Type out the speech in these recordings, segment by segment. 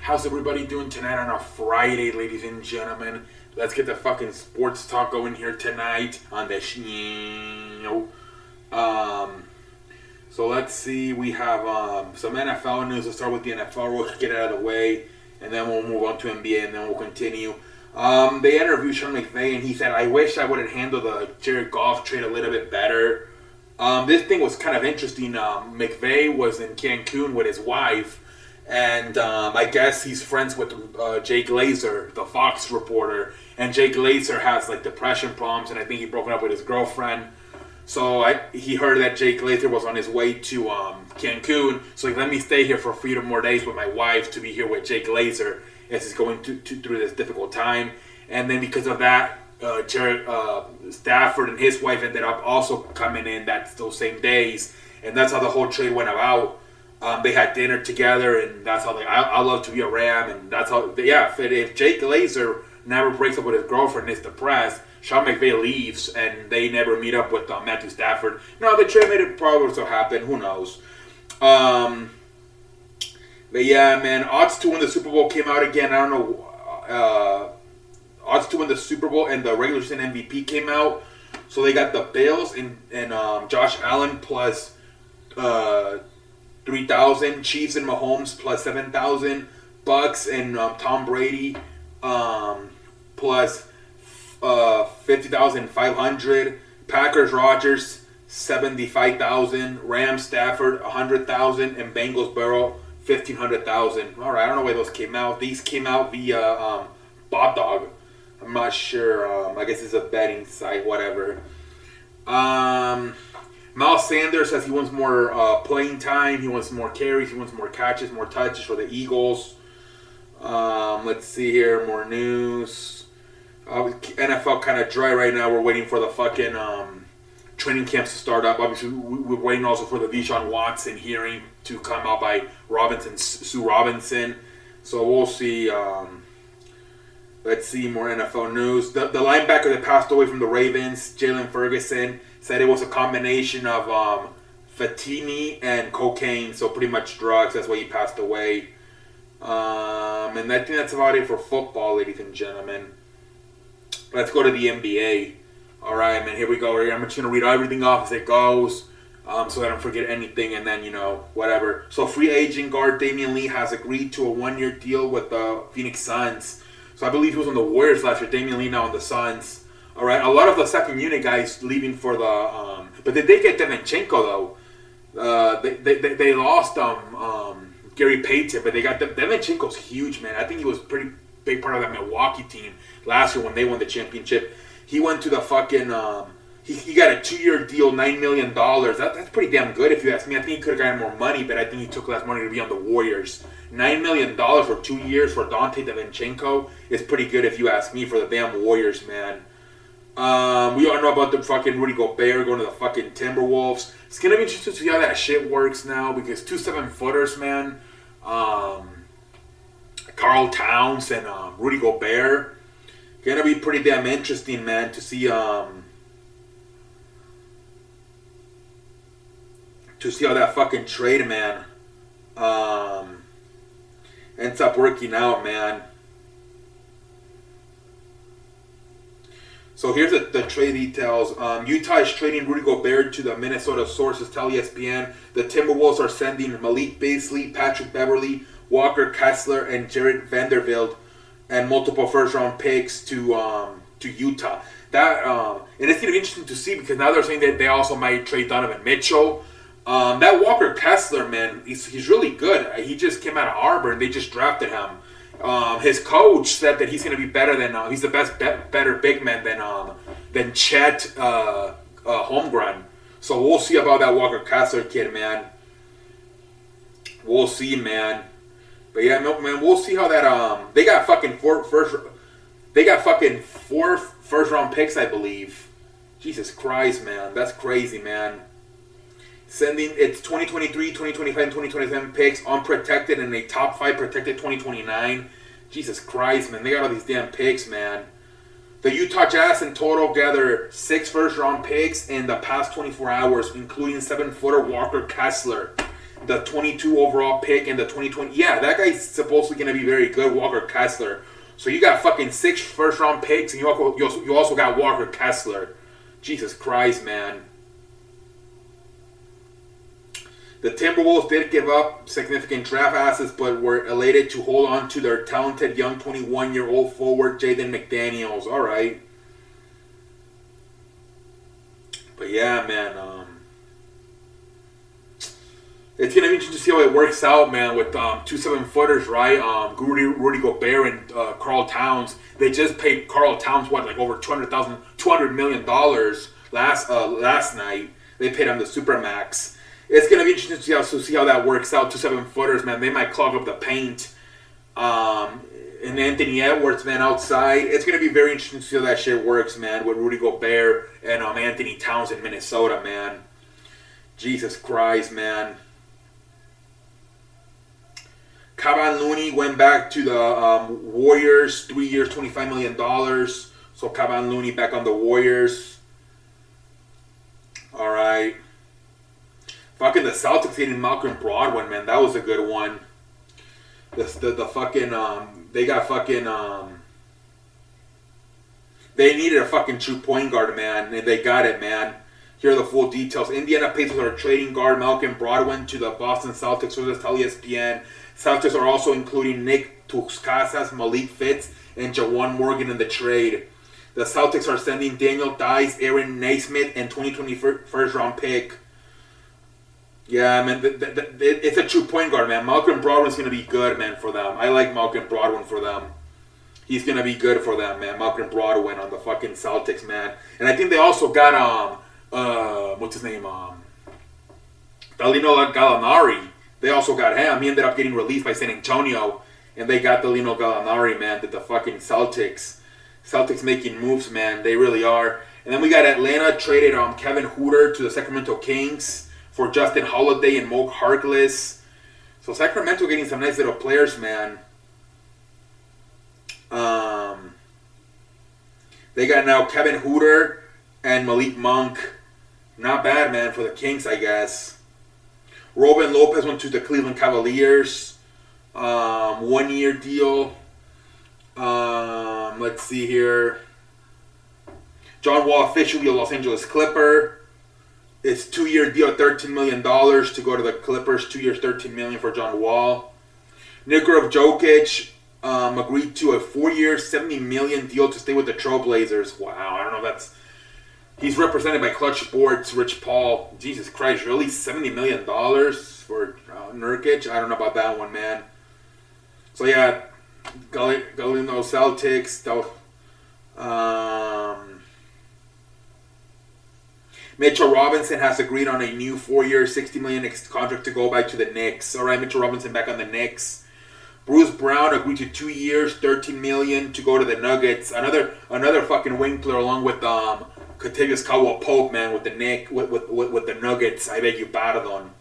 How's everybody doing tonight on a Friday, ladies and gentlemen? Let's get the fucking sports talk going here tonight on the show. So let's see. We have some NFL news. Let's start with the NFL. We'll get it out of the way, and then we'll move on to NBA, and then we'll continue. They interviewed Sean McVay, and he said, "I wish I would have handled the Jared Goff trade a little bit better." This thing was kind of interesting. McVay was in Cancun with his wife, and I guess he's friends with Jay Glazer, the Fox reporter. And Jay Glazer has like depression problems, and I think he broke up with his girlfriend. So he heard that Jay Glazer was on his way to Cancun. So let me stay here for a few more days with my wife to be here with Jay Glazer as he's going through this difficult time. And then because of that, Jared Stafford and his wife ended up also coming in those same days, and that's how the whole trade went about. They had dinner together, and that's how I love to be a Ram, and that's how if Jake Glazer never breaks up with his girlfriend and is depressed, Sean McVay leaves, and they never meet up with Matthew Stafford. No, the trade made it probably also happen. Who knows? But yeah, man, odds to win the Super Bowl came out again. I don't know. Odds to win the Super Bowl and the regular season MVP came out. So they got the Bills and Josh Allen plus 3,000, Chiefs and Mahomes plus 7,000, Bucks and Tom Brady plus 50,500, Packers Rodgers 75,000, Rams Stafford 100,000, and Bengals Burrow 1,500,000. All right, I don't know where those came out. These came out via Bob Dog. I'm not sure. I guess it's a betting site, whatever. Miles Sanders says he wants more playing time. He wants more carries. He wants more catches, more touches for the Eagles. Let's see here. More news. NFL kind of dry right now. We're waiting for the fucking training camps to start up. Obviously, we're waiting also for the Deshaun Watson hearing to come out by Sue Robinson. So we'll see. Let's see more NFL news. The linebacker that passed away from the Ravens, Jalen Ferguson, said it was a combination of fentanyl and cocaine, so pretty much drugs. That's why he passed away. And I think that's about it for football, ladies and gentlemen. Let's go to the NBA. All right, man, here we go. I'm just going to read everything off as it goes so that I don't forget anything, and then, whatever. So free agent guard Damian Lee has agreed to a one-year deal with the Phoenix Suns. So I believe he was on the Warriors last year. Damian Lee now on the Suns. All right, a lot of the second unit guys leaving for the. But they did get Devenchenko though. They lost Gary Payton, but they got Devenchenko's huge, man. I think he was a pretty big part of that Milwaukee team last year when they won the championship. He went to the fucking. He got a 2-year deal, $9 million. That's pretty damn good if you ask me. I think he could have gotten more money, but I think he took less money to be on the Warriors. $9 million for 2 years for Dante Devenchenko is pretty good if you ask me for the damn Warriors, man. We all know about the fucking Rudy Gobert going to the fucking Timberwolves. It's going to be interesting to see how that shit works now because 2 7-footers, man. Karl Towns and Rudy Gobert. Going to be pretty damn interesting, man, to see how that fucking trade, man, ends up working out, man. So here's the trade details. Utah is trading Rudy Gobert to the Minnesota. Sources tell ESPN. The Timberwolves are sending Malik Beasley, Patrick Beverly, Walker Kessler, and Jared Vanderbilt, and multiple first-round picks to Utah. And it's going to be interesting to see because now they're saying that they also might trade Donovan Mitchell. That Walker Kessler, man, he's really good. He just came out of Auburn. They just drafted him. His coach said that he's going to be better than he's the better big man than Chet Holmgren. So we'll see about that Walker Kessler kid, man. We'll see, man. But yeah, no, man, we'll see how that they got fucking four first round picks, I believe. Jesus Christ, man, that's crazy, man. Sending it's 2023, 2025, and 2027 picks unprotected and a top 5 protected 2029. Jesus Christ, man. They got all these damn picks, man. The Utah Jazz in total gathered 6 first-round picks in the past 24 hours, including 7-footer Walker Kessler. the 22 overall pick and the 2020. Yeah, that guy's supposedly going to be very good, Walker Kessler. So you got fucking 6 first-round picks, and you also got Walker Kessler. Jesus Christ, man. The Timberwolves did give up significant draft assets, but were elated to hold on to their talented young 21-year-old forward, Jaden McDaniels. All right. But yeah, man. It's going to be interesting to see how it works out, man, with 2 7-footers, right? Rudy Gobert and Karl Towns. They just paid Karl Towns, like over $200 million last night. They paid him the Supermax. It's going to be interesting to see how that works out. 2 7-footers, man. They might clog up the paint. And Anthony Edwards, man, outside. It's going to be very interesting to see how that shit works, man, with Rudy Gobert and Anthony Towns in Minnesota, man. Jesus Christ, man. Kevon Looney went back to the Warriors, 3 years, $25 million. So Kevon Looney back on the Warriors. All right. Fucking the Celtics getting Malcolm Brogdon, man. That was a good one. The fucking, they got fucking, they needed a fucking true point guard, man. And they got it, man. Here are the full details. Indiana Pacers are trading guard Malcolm Brogdon to the Boston Celtics. So this tell ESPN. Celtics are also including Nick Tuskasas, Malik Fitz, and Jawan Morgan in the trade. The Celtics are sending Daniel Dice, Aaron Naismith, and 2020 first-round pick. Yeah, man, it's a true point guard, man. Malcolm Brogdon's going to be good, man, for them. I like Malcolm Brogdon for them. He's going to be good for them, man. Malcolm Brogdon on the fucking Celtics, man. And I think they also got, what's his name? Danilo Gallinari. They also got him. He ended up getting released by San Antonio. And they got Danilo Gallinari, man, to the fucking Celtics. Celtics making moves, man. They really are. And then we got Atlanta traded Kevin Huerter to the Sacramento Kings for Justin Holiday and Mo Harkless. So Sacramento getting some nice little players, man. They got now Kevin Huerter and Malik Monk. Not bad, man, for the Kings, I guess. Robin Lopez went to the Cleveland Cavaliers. 1-year deal. Let's see here. John Wall officially a Los Angeles Clipper. It's 2-year deal, $13 million to go to the Clippers. 2 years, $13 million for John Wall. Nikola Jokic agreed to a 4-year, $70 million deal to stay with the Trailblazers. Wow, I don't know if that's... He's represented by Clutch Sports, Rich Paul. Jesus Christ, really? $70 million for Nurkic? I don't know about that one, man. So, yeah, Galino Celtics. Mitchell Robinson has agreed on a new 4-year, $60 million contract to go back to the Knicks. All right, Mitchell Robinson back on the Knicks. Bruce Brown agreed to 2 years, $13 million to go to the Nuggets. Another fucking wing player along with Kentavious Caldwell-Pope, man, with the Nuggets. I bet you battled on.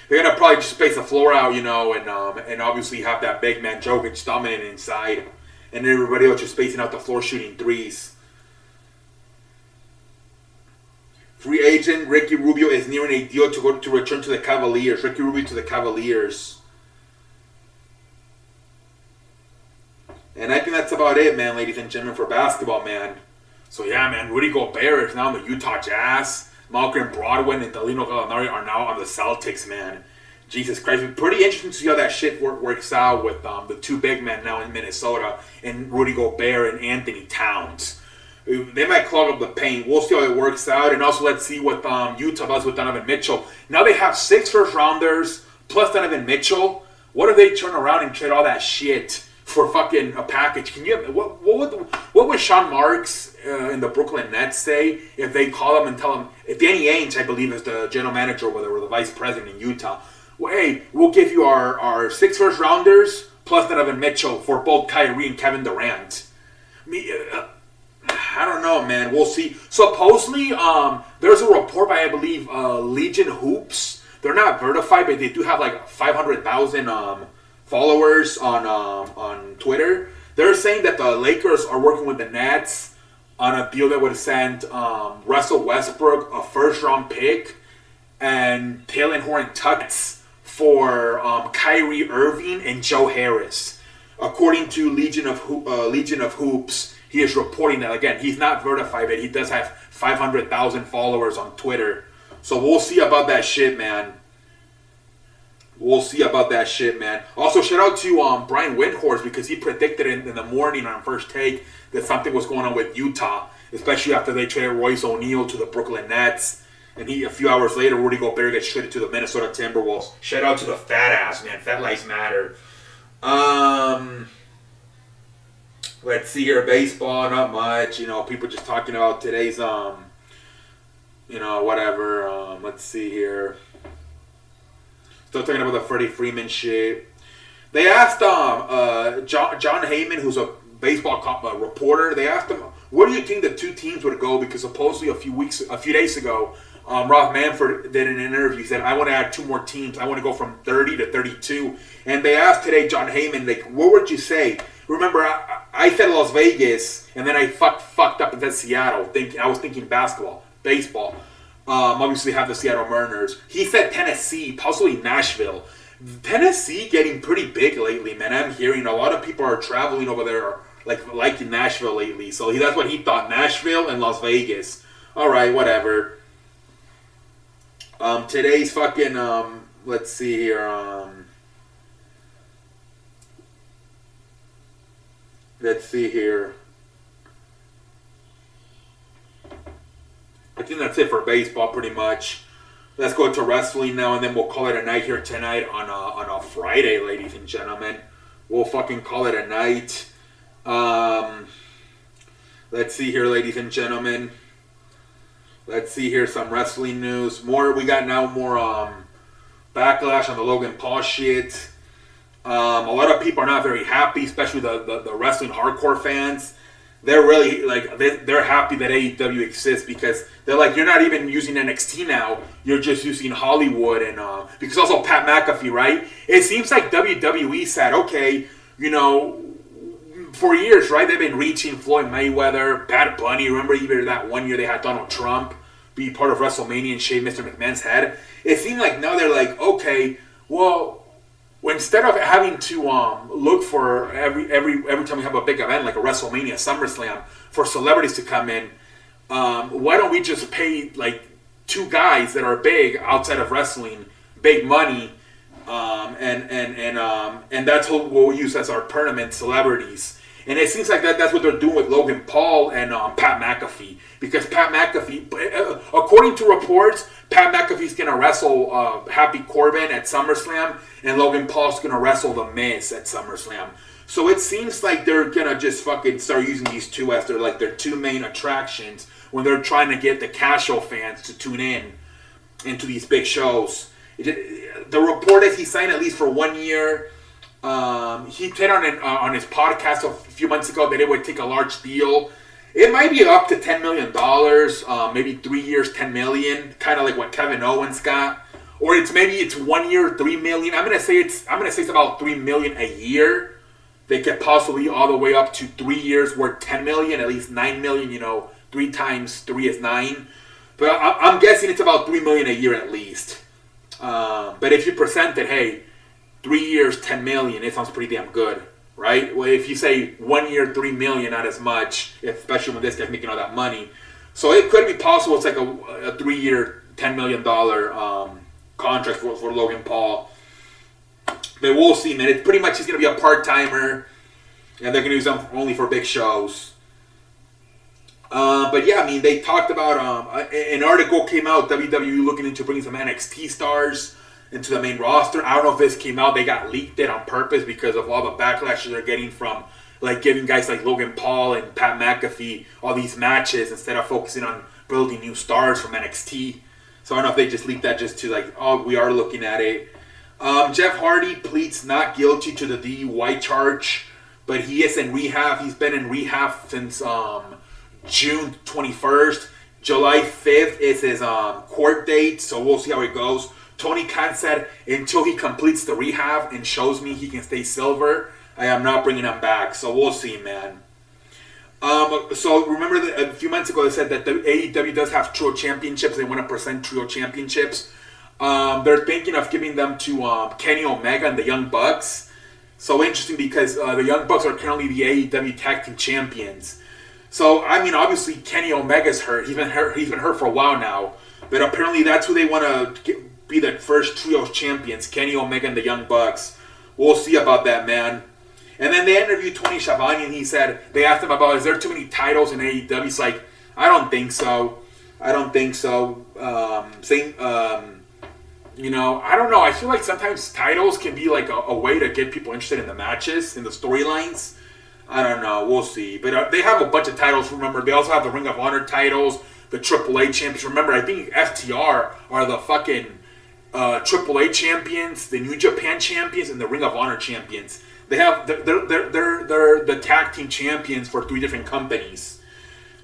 They're gonna probably just space the floor out, and obviously have that big man Jokic dominating inside, and everybody else just spacing out the floor shooting threes. Free agent Ricky Rubio is nearing a deal to return to the Cavaliers. Ricky Rubio to the Cavaliers. And I think that's about it, man, ladies and gentlemen, for basketball, man. So, yeah, man, Rudy Gobert is now in the Utah Jazz. Malcolm Brogdon and Danilo Gallinari are now on the Celtics, man. Jesus Christ. It's pretty interesting to see how that shit works out with the 2 big men now in Minnesota and Rudy Gobert and Anthony Towns. They might clog up the paint. We'll see how it works out. And also, let's see what Utah does with Donovan Mitchell. Now they have 6 first-rounders plus Donovan Mitchell. What if they turn around and trade all that shit for fucking a package? Can you? What would Sean Marks in the Brooklyn Nets say if they call him and tell him? If Danny Ainge, I believe, is the general manager or the vice president in Utah. Well, hey, we'll give you our 6 first-rounders plus Donovan Mitchell for both Kyrie and Kevin Durant. I don't know, man. We'll see. Supposedly, there's a report by, I believe, Legion Hoops. They're not verified, but they do have like 500,000 followers on Twitter. They're saying that the Lakers are working with the Nets on a deal that would send Russell Westbrook a first-round pick and Talen Horton-Tuck's for Kyrie Irving and Joe Harris. According to Legion of Hoops, he is reporting that, again, he's not verified, but he does have 500,000 followers on Twitter. So we'll see about that shit, man. We'll see about that shit, man. Also, shout out to Brian Windhorst, because he predicted in the morning on First Take that something was going on with Utah, especially after they traded Royce O'Neal to the Brooklyn Nets. And a few hours later, Rudy Gobert gets traded to the Minnesota Timberwolves. Shout out to the fat ass, man. Fat lives matter. Let's see here. Baseball, not much. People just talking about today's, whatever. Let's see here. Still talking about the Freddie Freeman shit. They asked John Heyman, who's a baseball reporter, they asked him, where do you think the two teams would go? Because supposedly a few days ago, Rob Manfred did an interview. He said, I want to add 2 more teams. I want to go from 30 to 32. And they asked today John Heyman, like, what would you say? Remember, I said Las Vegas, and then I fucked up and said Seattle. I was thinking baseball. Obviously have the Seattle Mariners. He said Tennessee, possibly Nashville. Tennessee getting pretty big lately, man. I'm hearing a lot of people are traveling over there, like in Nashville lately. So that's what he thought, Nashville and Las Vegas. All right, whatever. Today's fucking, let's see here, let's see here. I think that's it for baseball, pretty much. Let's go to wrestling now, and then we'll call it a night here tonight on a Friday, ladies and gentlemen. We'll fucking call it a night. Let's see here, ladies and gentlemen. Let's see here, some wrestling news. We got now more backlash on the Logan Paul shit. A lot of people are not very happy, especially the wrestling hardcore fans. They're really, they're happy that AEW exists, because they're like, you're not even using NXT now. You're just using Hollywood. And because also Pat McAfee, right? It seems like WWE said, okay, for years, right? They've been reaching Floyd Mayweather, Bad Bunny. Remember even that one year they had Donald Trump be part of WrestleMania and shave Mr. McMahon's head? It seemed like now they're like, okay, well, instead of having to look for every time we have a big event like a WrestleMania, SummerSlam, for celebrities to come in, why don't we just pay 2 guys that are big outside of wrestling, big money, and that's what we'll use as our tournament celebrities. And it seems like that's what they're doing with Logan Paul and Pat McAfee. Because Pat McAfee, according to reports, Pat McAfee's going to wrestle Happy Corbin at SummerSlam, and Logan Paul's going to wrestle The Miz at SummerSlam. So it seems like they're going to just fucking start using these 2 as their 2 main attractions when they're trying to get the casual fans to tune in into these big shows. The report is he signed at least for 1 year. He said on his podcast a few months ago that it would take a large deal. It might be up to $10 million, maybe 3 years, $10 million, kind of like what Kevin Owens got. Or it's 1 year, $3 million. I'm gonna say it's about $3 million a year. They could possibly all the way up to 3 years worth $10 million, at least $9 million. 3 times 3 is 9. But I'm guessing it's about $3 million a year at least. But if you present it, hey, 3 years, $10 million, it sounds pretty damn good, right? Well, if you say 1 year, $3 million, not as much, especially when this guy's making all that money. So it could be possible it's like a 3 year, $10 million contract for Logan Paul. But we'll see, man. It's pretty much he's going to be a part-timer, and they're going to use him only for big shows. But yeah, I mean, they talked about, an article came out, WWE looking into bringing some NXT stars into the main roster. I don't know if this came out, they got leaked it on purpose because of all the backlash they're getting from giving guys like Logan Paul and Pat McAfee all these matches instead of focusing on building new stars from NXT. So I don't know if they just leaked that just to we are looking at it. Jeff Hardy pleads not guilty to the DUI charge, but he is in rehab. He's been in rehab since June 21st. July 5th is his court date, so we'll see how it goes. Tony Khan said, until he completes the rehab and shows me he can stay silver, I am not bringing him back. So we'll see, man. So remember that a few months ago they said that the AEW does have trio championships. They want to present trio championships. They're thinking of giving them to Kenny Omega and the Young Bucks. So interesting because the Young Bucks are currently the AEW Tag Team Champions. So I mean, obviously Kenny Omega's hurt. He's been hurt for a while now. But apparently that's who they want to be the first trio champions: Kenny Omega and the Young Bucks. We'll see about that, man. And then they interviewed Tony Schiavone, and he said they asked him about, is there too many titles in AEW? He's like, I don't think so. I don't think so. You know, I don't know. I feel like sometimes titles can be like a way to get people interested in the matches, in the storylines. I don't know. We'll see. But they have a bunch of titles. Remember, they also have the Ring of Honor titles, the AAA champions. Remember, I think FTR are the fucking AAA champions, the New Japan champions, and the Ring of Honor champions. They're the tag team champions for 3 different companies.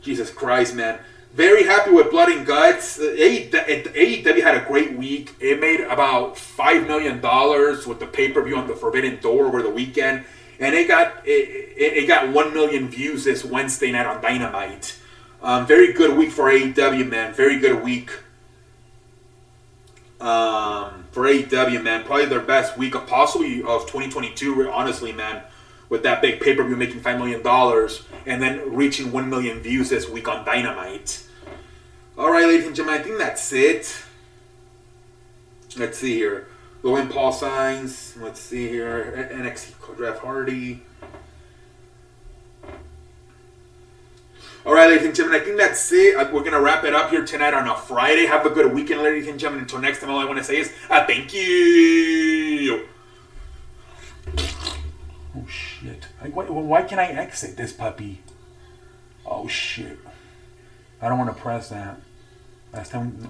Jesus Christ, man. Very happy with Blood and Guts. AEW had a great week. It made about $5 million with the pay-per-view on the Forbidden Door over the weekend. And it got 1 million views this Wednesday night on Dynamite. Very good week for AEW, man. Very good week. For AEW, man. Probably their best week possibly of 2022, honestly, man. With that big pay-per-view making $5 million and then reaching 1 million views this week on Dynamite. Alright, ladies and gentlemen, I think that's it. Let's see here. Logan Paul signs. Let's see here. NXT Jeff Hardy. Alright, ladies and gentlemen, I think that's it. We're going to wrap it up here tonight on a Friday. Have a good weekend, ladies and gentlemen. Until next time, all I want to say is thank you. Oh, shit. Why can't I exit this puppy? Oh, shit. I don't want to press that. Last time... No.